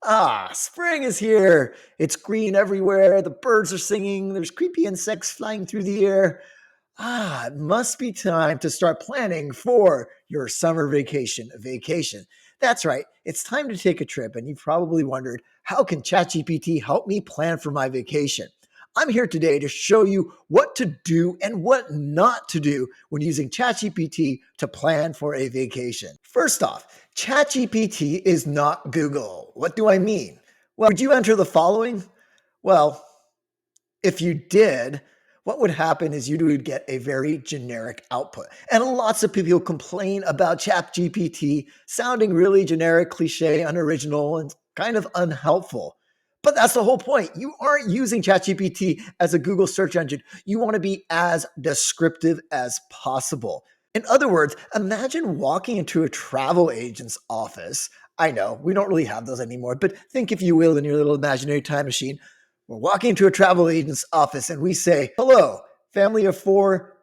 Ah, spring is here. It's green everywhere. The birds are singing. There's creepy insects flying through the air. Ah, it must be time to start planning for your summer vacation. A vacation. That's right. It's time to take a trip. And you've probably wondered, how can ChatGPT help me plan for my vacation? I'm here today to show you what to do and what not to do when using ChatGPT to plan for a vacation. First off, ChatGPT is not Google. What do I mean? Well, would you enter the following? Well, if you did, what would happen is you would get a very generic output. And lots of people complain about ChatGPT sounding really generic, cliche, unoriginal, and kind of unhelpful. But that's the whole point. You aren't using ChatGPT as a Google search engine. You want to be as descriptive as possible. In other words, imagine walking into a travel agent's office. I know we don't really have those anymore, but think, if you will, in your little imaginary time machine. We're walking into a travel agent's office and we say, "Hello, family of four,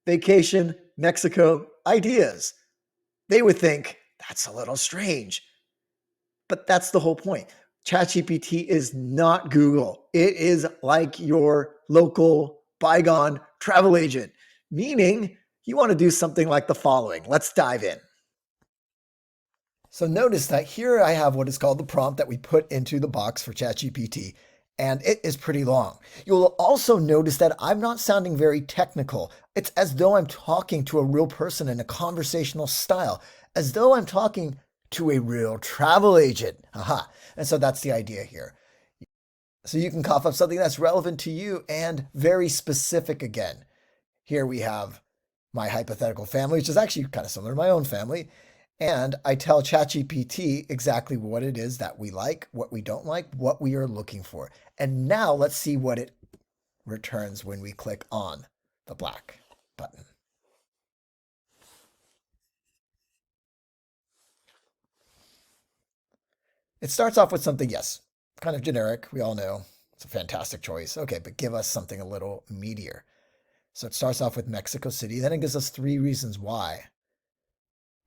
vacation, Mexico, ideas." They would think, that's a little strange. But that's the whole point. ChatGPT is not Google. It is like your local bygone travel agent, meaning you want to do something like the following. Let's dive in. So notice that here I have what is called the prompt that we put into the box for ChatGPT, and it is pretty long. You'll also notice that I'm not sounding very technical. It's as though I'm talking to a real person in a conversational style, as though I'm talking to a real travel agent. Aha. And so that's the idea here. So you can cough up something that's relevant to you and very specific again. Here we have my hypothetical family, which is actually kind of similar to my own family. And I tell ChatGPT exactly what it is that we like, what we don't like, what we are looking for. And now let's see what it returns when we click on the black button. It starts off with something, yes, kind of generic. We all know it's a fantastic choice. Okay, but give us something a little meatier. So it starts off with Mexico City. Then it gives us 3 reasons why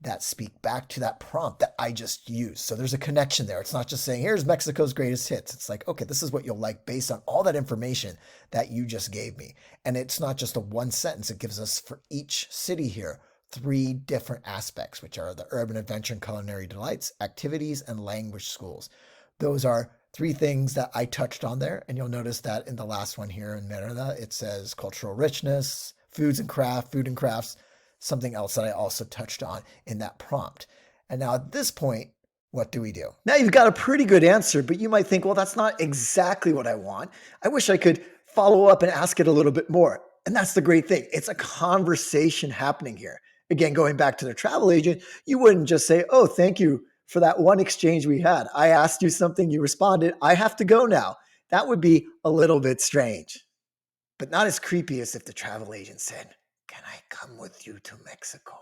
that speak back to that prompt that I just used. So there's a connection there. It's not just saying, here's Mexico's greatest hits. It's like, okay, this is what you'll like based on all that information that you just gave me. And it's not just a one sentence. It gives us, for each city here, 3 different aspects, which are the urban adventure and culinary delights, activities, and language schools. Those are 3 things that I touched on there. And you'll notice that in the last one here in Merida, it says cultural richness, food and crafts, something else that I also touched on in that prompt. And now at this point, what do we do? Now you've got a pretty good answer, but you might think, well, that's not exactly what I want. I wish I could follow up and ask it a little bit more. And that's the great thing. It's a conversation happening here. Again, going back to the travel agent, you wouldn't just say, "Oh, thank you for that one exchange we had. I asked you something, you responded. I have to go now." That would be a little bit strange, but not as creepy as if the travel agent said, "Can I come with you to Mexico?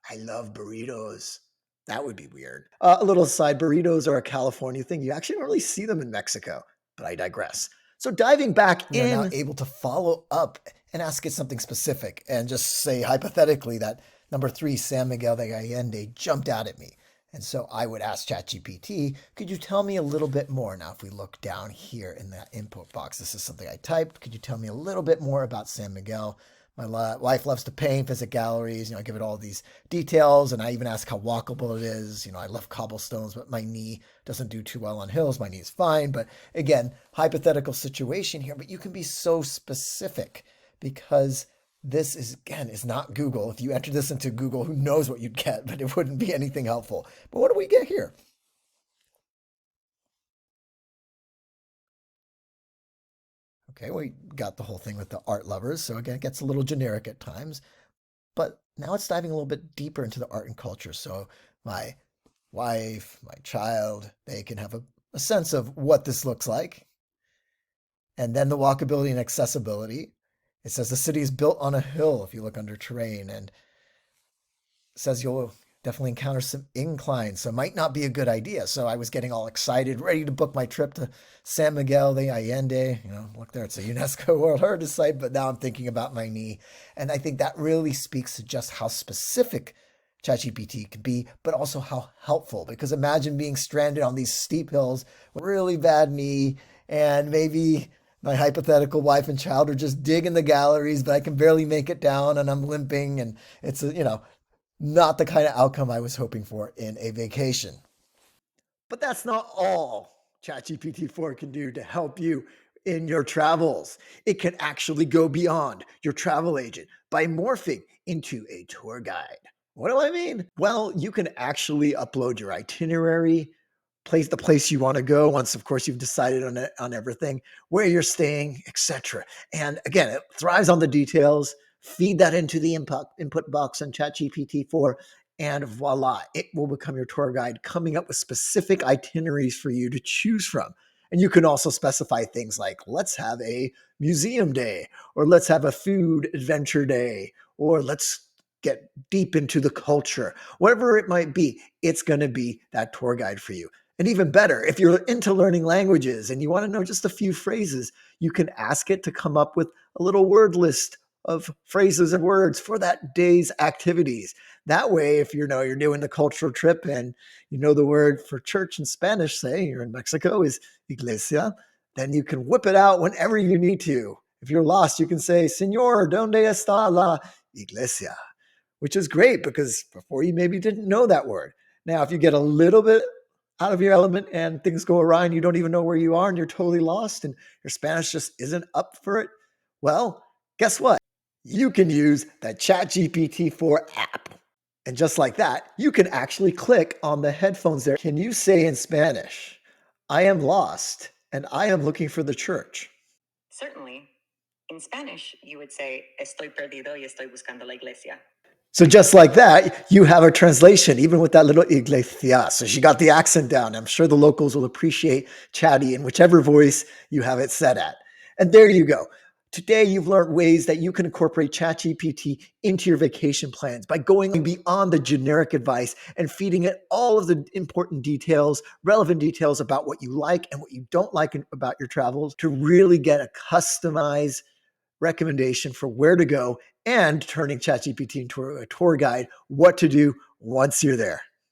I love burritos." That would be weird. A little aside, burritos are a California thing. You actually don't really see them in Mexico, but I digress. So diving back in, you're now able to follow up and ask it something specific and just say hypothetically that number 3, San Miguel de Allende, jumped out at me. And so I would ask ChatGPT, could you tell me a little bit more? Now, if we look down here in that input box, this is something I typed. Could you tell me a little bit more about San Miguel? My wife loves to paint, visit galleries. I give it all these details, and I even ask how walkable it is. I love cobblestones, but my knee doesn't do too well on hills. My knee is fine, but again, hypothetical situation here. But you can be so specific because this is not Google. If you enter this into Google, who knows what you'd get, but it wouldn't be anything helpful. But what do we get here? Okay, we got the whole thing with the art lovers. So again, it gets a little generic at times. But now it's diving a little bit deeper into the art and culture. So my wife, my child, they can have a sense of what this looks like. And then the walkability and accessibility. It says the city is built on a hill if you look under terrain, and it says you'll definitely encounter some inclines, so it might not be a good idea. So I was getting all excited, ready to book my trip to San Miguel de Allende. Look there, it's a UNESCO World Heritage Site, but now I'm thinking about my knee. And I think that really speaks to just how specific ChatGPT can be, but also how helpful. Because imagine being stranded on these steep hills with a really bad knee, and maybe my hypothetical wife and child are just digging the galleries, but I can barely make it down and I'm limping, and it's, not the kind of outcome I was hoping for in a vacation. But that's not all ChatGPT 4 can do to help you in your travels. It can actually go beyond your travel agent by morphing into a tour guide. What do I mean? Well, you can actually upload your itinerary, place the place you want to go once, of course, you've decided on it, on everything, where you're staying, etc. And again, it thrives on the details. Feed that into the input box on ChatGPT 4, and voila, it will become your tour guide, coming up with specific itineraries for you to choose from. And you can also specify things like, let's have a museum day, or let's have a food adventure day, or let's get deep into the culture. Whatever it might be, it's going to be that tour guide for you. And even better, if you're into learning languages and you want to know just a few phrases, you can ask it to come up with a little word list of phrases and words for that day's activities. That way, if you're doing the cultural trip and you know the word for church in Spanish, say you're in Mexico, is iglesia, then you can whip it out whenever you need to. If you're lost, you can say, Señor, ¿dónde está la iglesia? Which is great because before you maybe didn't know that word. Now, if you get a little bit out of your element and things go awry and you don't even know where you are and you're totally lost and your Spanish just isn't up for it, well, guess what? You can use the ChatGPT 4 app. And just like that, you can actually click on the headphones there. Can you say in Spanish, I am lost and I am looking for the church? Certainly. In Spanish, you would say, estoy perdido y estoy buscando la iglesia. So just like that, you have a translation, even with that little iglesia. So she got the accent down. I'm sure the locals will appreciate Chatty in whichever voice you have it set at. And there you go. Today, you've learned ways that you can incorporate ChatGPT into your vacation plans by going beyond the generic advice and feeding it all of the important details, relevant details about what you like and what you don't like about your travels to really get a customized recommendation for where to go and turning ChatGPT into a tour guide, what to do once you're there.